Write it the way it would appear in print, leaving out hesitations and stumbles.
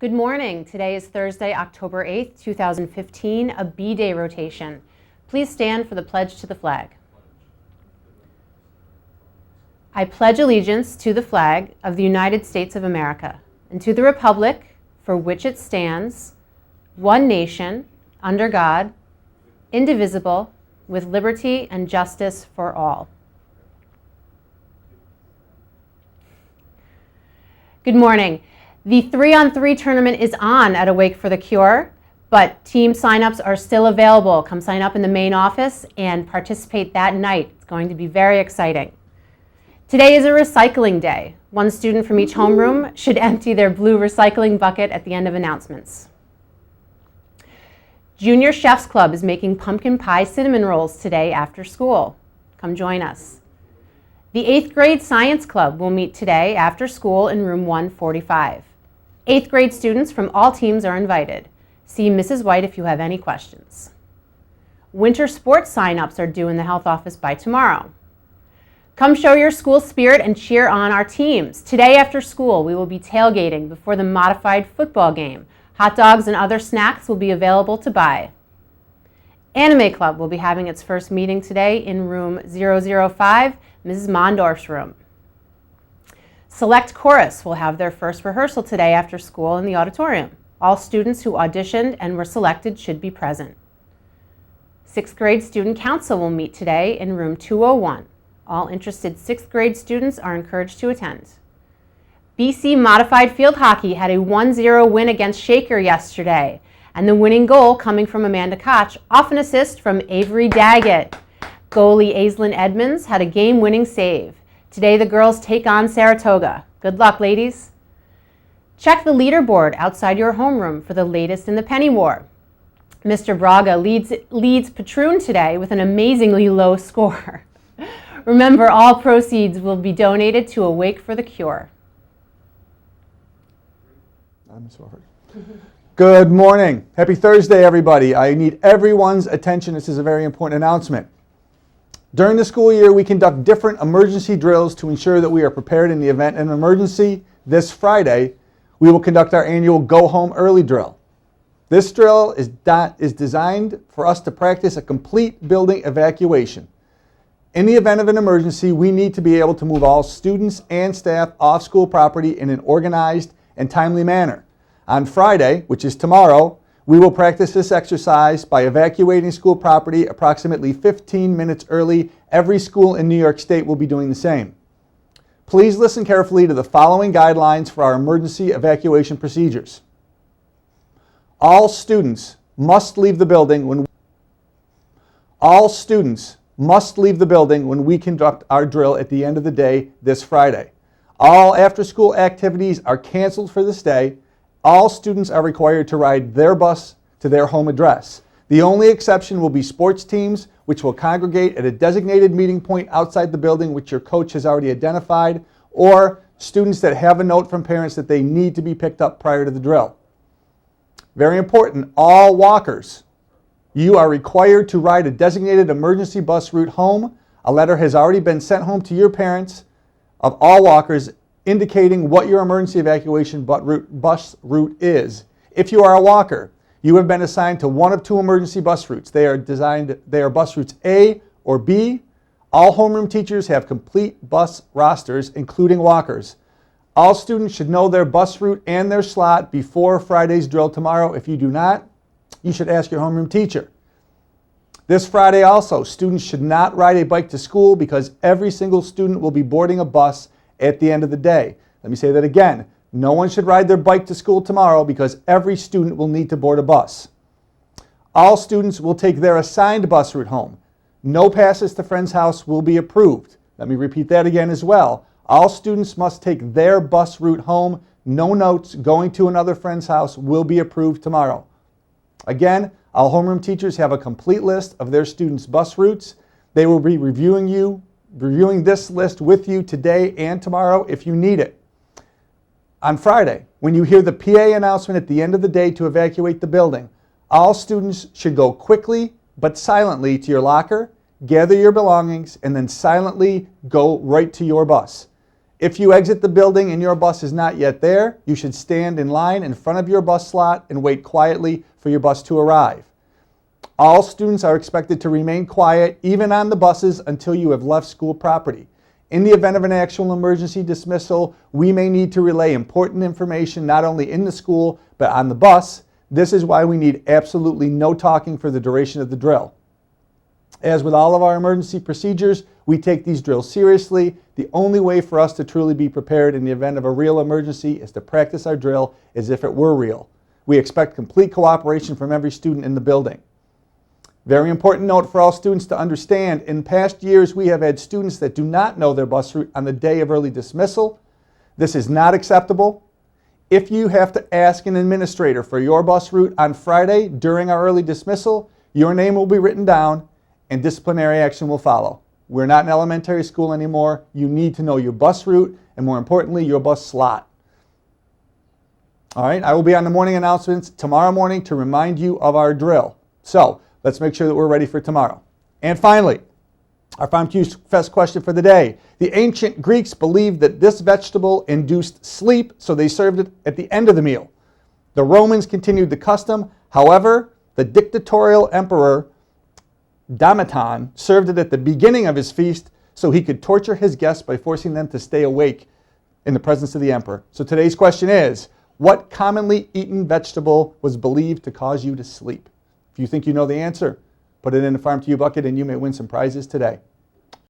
Good morning. Today is Thursday, October 8th, 2015, a B-Day rotation. Please stand for the pledge to the flag. I pledge allegiance to the flag of the United States of America and to the republic for which it stands, one nation, under God, indivisible, with liberty and justice for all. Good morning. The 3-on-3 tournament is on at Awake for the Cure, but team signups are still available. Come sign up in the main office and participate that night. It's going to be very exciting. Today is a recycling day. One student from each homeroom should empty their blue recycling bucket at the end of announcements. Junior Chefs Club is making pumpkin pie cinnamon rolls today after school. Come join us. The 8th grade Science Club will meet today after school in room 145. 8th grade students from all teams are invited. See Mrs. White if you have any questions. Winter sports sign-ups are due in the health office by tomorrow. Come show your school spirit and cheer on our teams. Today after school, we will be tailgating before the modified football game. Hot dogs and other snacks will be available to buy. Anime Club will be having its first meeting today in room 005, Mrs. Mondorf's room. Select Chorus will have their first rehearsal today after school in the auditorium. All students who auditioned and were selected should be present. 6th grade Student Council will meet today in room 201. All interested 6th grade students are encouraged to attend. BC Modified Field Hockey had a 1-0 win against Shaker yesterday, and the winning goal coming from Amanda Koch, off an assist from Avery Daggett. Goalie Aislinn Edmonds had a game-winning save. Today the girls take on Saratoga. Good luck, ladies. Check the leaderboard outside your homeroom for the latest in the penny war. Mr. Braga leads Patroon today with an amazingly low score. Remember, all proceeds will be donated to Awake for the Cure. Good morning. Happy Thursday, everybody. I need everyone's attention. This is a very important announcement. During the school year, we conduct different emergency drills to ensure that we are prepared in the event of an emergency. This Friday, we will conduct our annual Go Home Early drill. This drill is designed for us to practice a complete building evacuation. In the event of an emergency, we need to be able to move all students and staff off school property in an organized and timely manner. On Friday, which is tomorrow, we will practice this exercise by evacuating school property approximately 15 minutes early. Every school in New York State will be doing the same. Please listen carefully to the following guidelines for our emergency evacuation procedures. All students must leave the building when we conduct our drill at the end of the day this Friday. All after-school activities are canceled for this day. All students are required to ride their bus to their home address. The only exception will be sports teams, which will congregate at a designated meeting point outside the building, which your coach has already identified, or students that have a note from parents that they need to be picked up prior to the drill. Very important, all walkers, you are required to ride a designated emergency bus route home. A letter has already been sent home to your parents of all walkers indicating what your emergency evacuation bus route is. If you are a walker, you have been assigned to one of two emergency bus routes. They are bus routes A or B. All homeroom teachers have complete bus rosters, including walkers. All students should know their bus route and their slot before Friday's drill tomorrow. If you do not, you should ask your homeroom teacher. This Friday also, students should not ride a bike to school because every single student will be boarding a bus at the end of the day. Let me say that again. No one should ride their bike to school tomorrow because every student will need to board a bus. All students will take their assigned bus route home. No passes to friend's house will be approved. Let me repeat that again as well. All students must take their bus route home. No notes going to another friend's house will be approved tomorrow. Again, all homeroom teachers have a complete list of their students' bus routes. They will be reviewing this list with you today and tomorrow if you need it. On Friday, when you hear the PA announcement at the end of the day to evacuate the building, all students should go quickly but silently to your locker, gather your belongings, and then silently go right to your bus. If you exit the building and your bus is not yet there, you should stand in line in front of your bus slot and wait quietly for your bus to arrive. All students are expected to remain quiet, even on the buses, until you have left school property. In the event of an actual emergency dismissal, we may need to relay important information not only in the school, but on the bus. This is why we need absolutely no talking for the duration of the drill. As with all of our emergency procedures, we take these drills seriously. The only way for us to truly be prepared in the event of a real emergency is to practice our drill as if it were real. We expect complete cooperation from every student in the building. Very important note for all students to understand, in past years we have had students that do not know their bus route on the day of early dismissal. This is not acceptable. If you have to ask an administrator for your bus route on Friday during our early dismissal, your name will be written down and disciplinary action will follow. We're not in elementary school anymore. You need to know your bus route and, more importantly, your bus slot. All right, I will be on the morning announcements tomorrow morning to remind you of our drill. So let's make sure that we're ready for tomorrow. And finally, our Farm Q Fest question for the day. The ancient Greeks believed that this vegetable induced sleep, so they served it at the end of the meal. The Romans continued the custom. However, the dictatorial emperor Domitian served it at the beginning of his feast so he could torture his guests by forcing them to stay awake in the presence of the emperor. So today's question is, what commonly eaten vegetable was believed to cause you to sleep? If you think you know the answer, put it in the Farm to You bucket and you may win some prizes today.